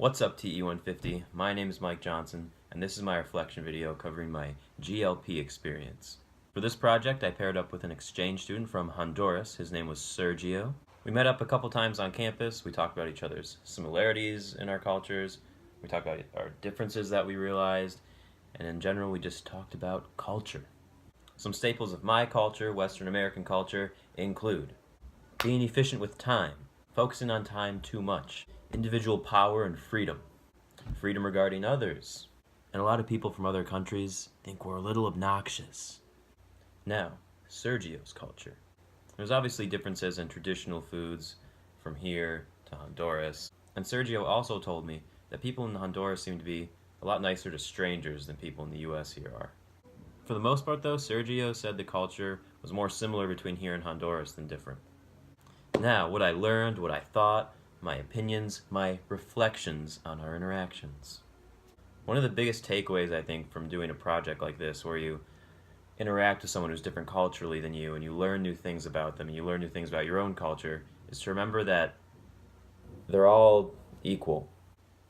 What's up, TE150? My name is Mike Johnson, and this is my reflection video covering my GLP experience. For this project, I paired up with an exchange student from Honduras. His name was Sergio. We met up a couple times on campus. We talked about each other's similarities in our cultures. We talked about our differences that we realized, and in general, we just talked about culture. Some staples of my culture, Western American culture, include being efficient with time, focusing on time too much, individual power and freedom regarding others. And a lot of people from other countries think we're a little obnoxious. Now, Sergio's culture. There's obviously differences in traditional foods from here to Honduras. And Sergio also told me that people in Honduras seem to be a lot nicer to strangers than people in the US here are. For the most part though, Sergio said the culture was more similar between here and Honduras than different. Now, what I learned, what I thought, my opinions, my reflections on our interactions. One of the biggest takeaways, I think, from doing a project like this, where you interact with someone who's different culturally than you, and you learn new things about them, and you learn new things about your own culture, is to remember that they're all equal.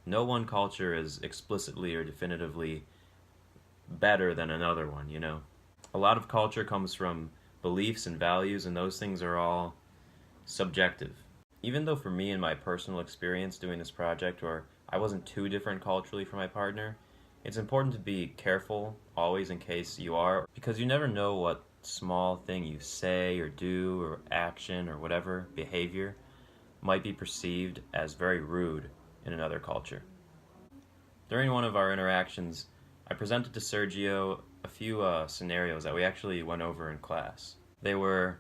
No one culture is explicitly or definitively better than another one, you know? A lot of culture comes from beliefs and values, and those things are all subjective. Even though for me in my personal experience doing this project, where I wasn't too different culturally from my partner, it's important to be careful always in case you are, because you never know what small thing you say or do or action or whatever behavior might be perceived as very rude in another culture. During one of our interactions, I presented to Sergio a few scenarios that we actually went over in class. They were: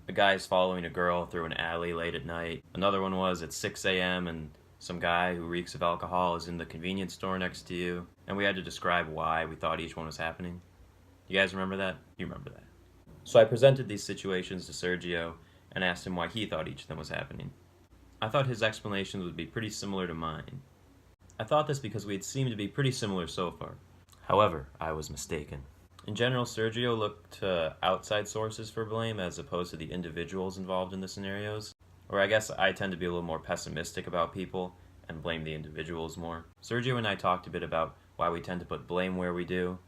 a guy's following a girl through an alley late at night. Another one was it's 6 a.m. and some guy who reeks of alcohol is in the convenience store next to you. And we had to describe why we thought each one was happening. You guys remember that? You remember that. So I presented these situations to Sergio and asked him why he thought each of them was happening. I thought his explanations would be pretty similar to mine. I thought this because we had seemed to be pretty similar so far. However, I was mistaken. In general, Sergio looked to outside sources for blame as opposed to the individuals involved in the scenarios. Or I guess I tend to be a little more pessimistic about people and blame the individuals more. Sergio and I talked a bit about why we tend to put blame where we do,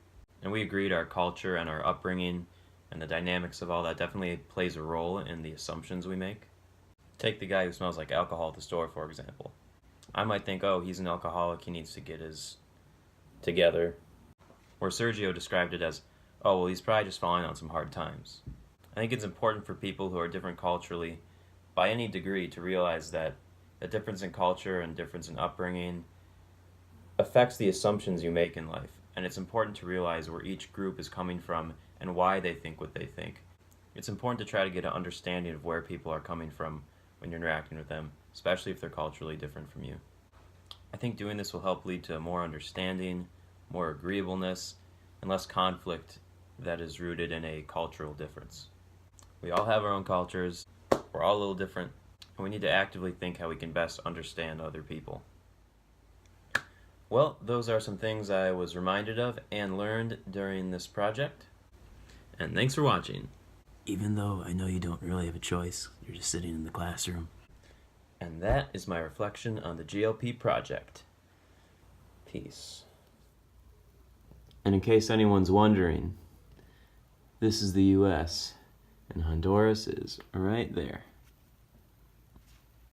and we agreed our culture and our upbringing and the dynamics of all that definitely plays a role in the assumptions we make. Take the guy who smells like alcohol at the store, for example. I might think, oh, he's an alcoholic, he needs to get his together. Where Sergio described it as, oh, well, he's probably just falling on some hard times. I think it's important for people who are different culturally, by any degree, to realize that the difference in culture and difference in upbringing affects the assumptions you make in life. And it's important to realize where each group is coming from and why they think what they think. It's important to try to get an understanding of where people are coming from when you're interacting with them, especially if they're culturally different from you. I think doing this will help lead to more understanding, more agreeableness, and less conflict that is rooted in a cultural difference. We all have our own cultures, we're all a little different, and we need to actively think how we can best understand other people. Well, those are some things I was reminded of and learned during this project. And thanks for watching. Even though I know you don't really have a choice, you're just sitting in the classroom. And that is my reflection on the GLP project. Peace. And in case anyone's wondering, this is the US, and Honduras is right there.